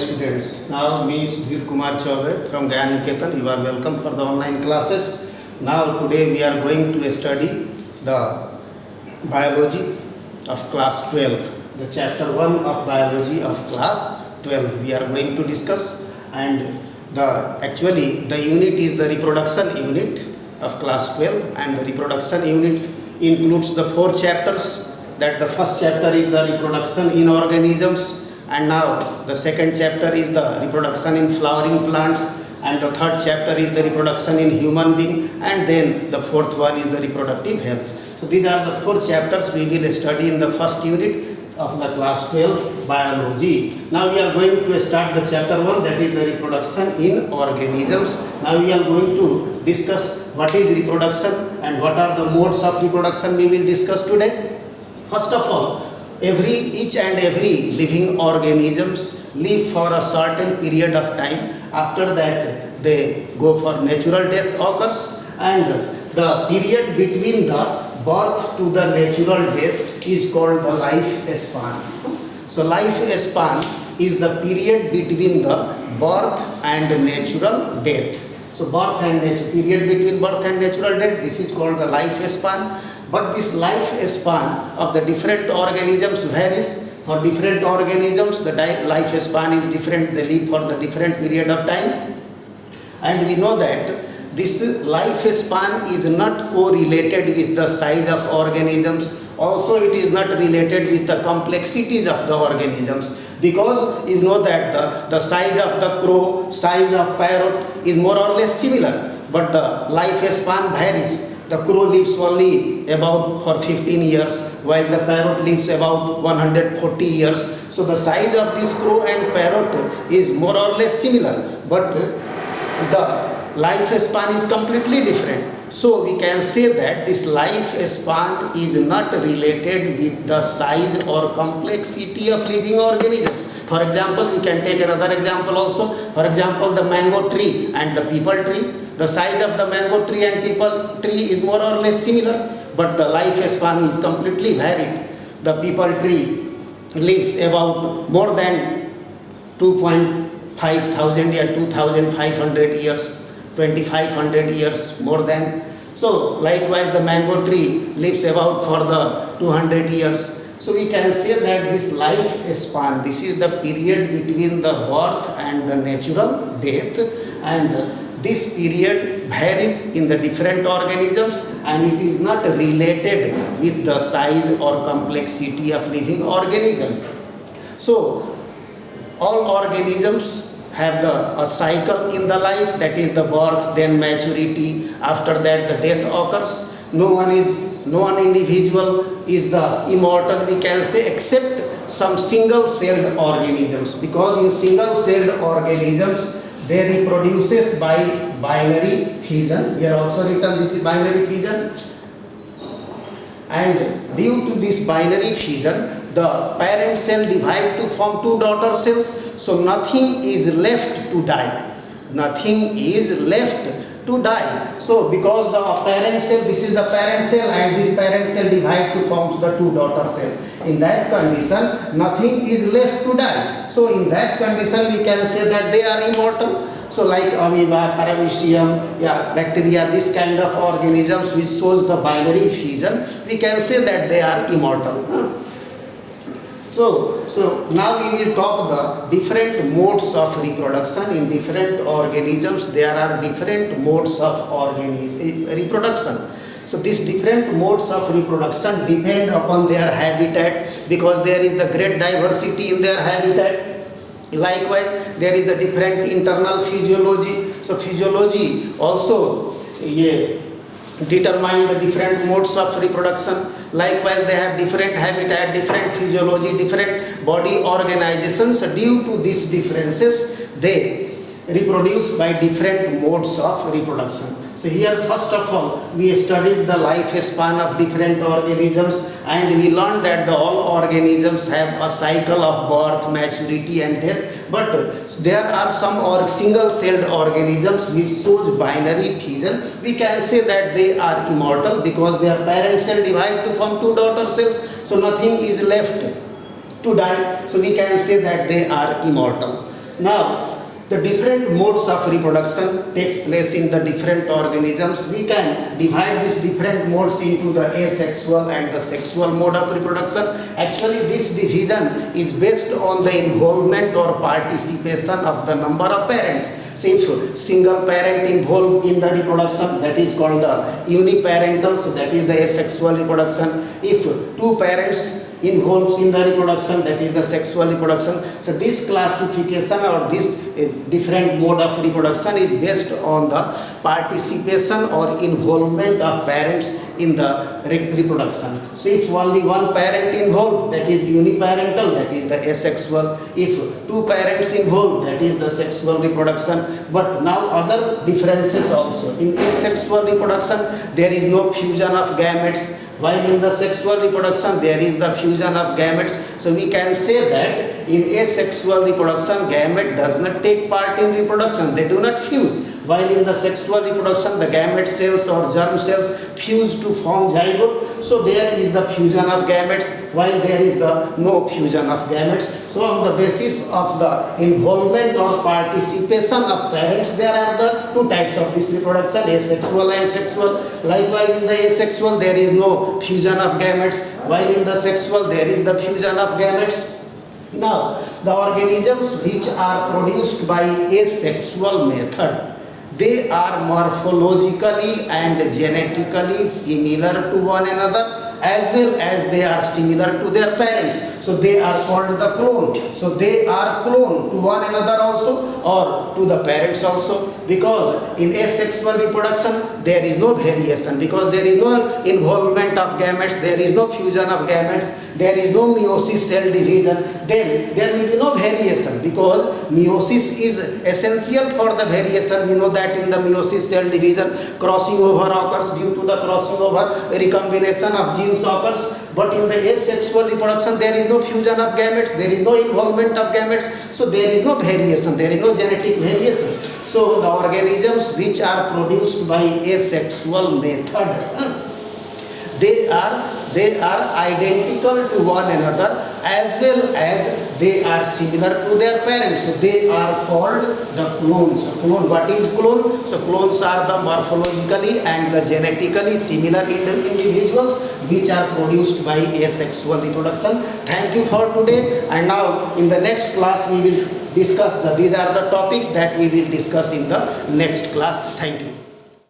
students. Now me Sudhir Kumar Chaubey from Gyaniketan. You are welcome for the online classes. Now today we are going to study the biology of class 12. The chapter 1 of biology of class 12 we are going to discuss, and actually the unit is the reproduction unit of class 12, and the reproduction unit includes the 4 chapters. That the first chapter is the reproduction in organisms, and now the second chapter is the reproduction in flowering plants, and the third chapter is the reproduction in human being, and then the fourth one is the reproductive health. So these are the 4 chapters we will study in the first unit of the class 12 biology. Now we are going to start the chapter 1, that is the reproduction in organisms. Now we are going to discuss what is reproduction and what are the modes of reproduction we will discuss today. First of all, each and every living organisms live for a certain period of time. After that they go for natural death occurs, and the period between the birth to the natural death is called the life span. So life span is the period between the birth and natural death. So period between birth and natural death, this is called the life span. But this life span of the different organisms varies. For different organisms the life span is different, they live for the different period of time. And we know that this life span is not correlated with the size of organisms. Also it is not related with the complexities of the organisms, because you know that the size of the crow, size of parrot is more or less similar, but the life span varies. The crow lives only about for 15 years, while the parrot lives about 140 years. So the size of this crow and parrot is more or less similar, but the life span is completely different. So we can say that this life span is not related with the size or complexity of living organisms. For example, we can take another example also. For example, the mango tree and the peepal tree. The size of the mango tree and peepal tree is more or less similar, but the life span is completely varied. The peepal tree lives about more than 2,500 or 2,500 years, 2,500 years more than. So likewise the mango tree lives about for the 200 years. So we can say that this life span, this is the period between the birth and the natural death, and this period varies in the different organisms, and it is not related with the size or complexity of living organism. So all organisms have a cycle in the life, that is the birth, then maturity, after that the death occurs. No one individual is the immortal, we can say, except some single-celled organisms, because in single-celled organisms they reproduces by binary fission. Here also written this is binary fission, and due to this binary fission the parent cell divide to form 2 daughter cells. So nothing is left to die. Nothing is left to die. So because the parent cell, this is the parent cell, and this parent cell divide to forms the 2 daughter cell. In that condition nothing is left to die. So in that condition we can say that they are immortal. So like amoeba, paramecium, bacteria, this kind of organisms which shows the binary fission, we can say that they are immortal. So now we will talk the different modes of reproduction in different organisms. There are different modes of reproduction. So these different modes of reproduction depend upon their habitat, because there is the great diversity in their habitat. Likewise there is the different internal physiology. So physiology also determine the different modes of reproduction. Likewise they have different habitat, different physiology, different body organizations. So due to these differences they reproduce by different modes of reproduction. So here first of all we studied the life span of different organisms, and we learned that all organisms have a cycle of birth, maturity and death. But there are some single-celled organisms which shows binary fission. We can say that they are immortal because their parent cell divide to form 2 daughter cells. So nothing is left to die. So we can say that they are immortal. Now, the different modes of reproduction takes place in the different organisms. We can divide these different modes into the asexual and the sexual mode of reproduction. Actually, this division is based on the involvement or participation of the number of parents. So if single parent involved in the reproduction, that is called the uniparental, so that is the asexual reproduction. If two parents involves in the reproduction, that is the sexual reproduction. So this classification or this different mode of reproduction is based on the participation or involvement of parents in the reproduction. So if only one parent involved, that is uniparental, that is the asexual. If two parents involved, that is the sexual reproduction. But now other differences also. In asexual reproduction, there is no fusion of gametes, while in the sexual reproduction there is the fusion of gametes. So we can say that in asexual reproduction, gamete does not take part in reproduction, they do not fuse. While in the sexual reproduction, the gamete cells or germ cells fuse to form zygote. So there is the fusion of gametes, while there is the no fusion of gametes. So on the basis of the involvement or participation of parents, there are the two types of this reproduction, asexual and sexual. Likewise in the asexual, there is no fusion of gametes, while in the sexual, there is the fusion of gametes. Now, the organisms which are produced by asexual method, they are morphologically and genetically similar to one another, as well as they are similar to their parents. So they are called the clone. So they are clone to one another also, or to the parents also, because in asexual reproduction there is no variation, because there is no involvement of gametes, there is no fusion of gametes, there is no meiosis cell division, then there will be no variation, because meiosis is essential for the variation. We know that in the meiosis cell division, crossing over occurs. Due to the crossing over, recombination of genes occurs. But in the asexual reproduction, there is no fusion of gametes, there is no involvement of gametes, so there is no variation, there is no genetic variation. So the organisms which are produced by asexual method, they are identical to one another, as well as they are similar to their parents. So they are called the clones. Clone, what is clone? So clones are the morphologically and the genetically similar individuals which are produced by asexual reproduction. Thank you for today, and now in the next class we will discuss these are the topics that we will discuss in the next class. Thank you.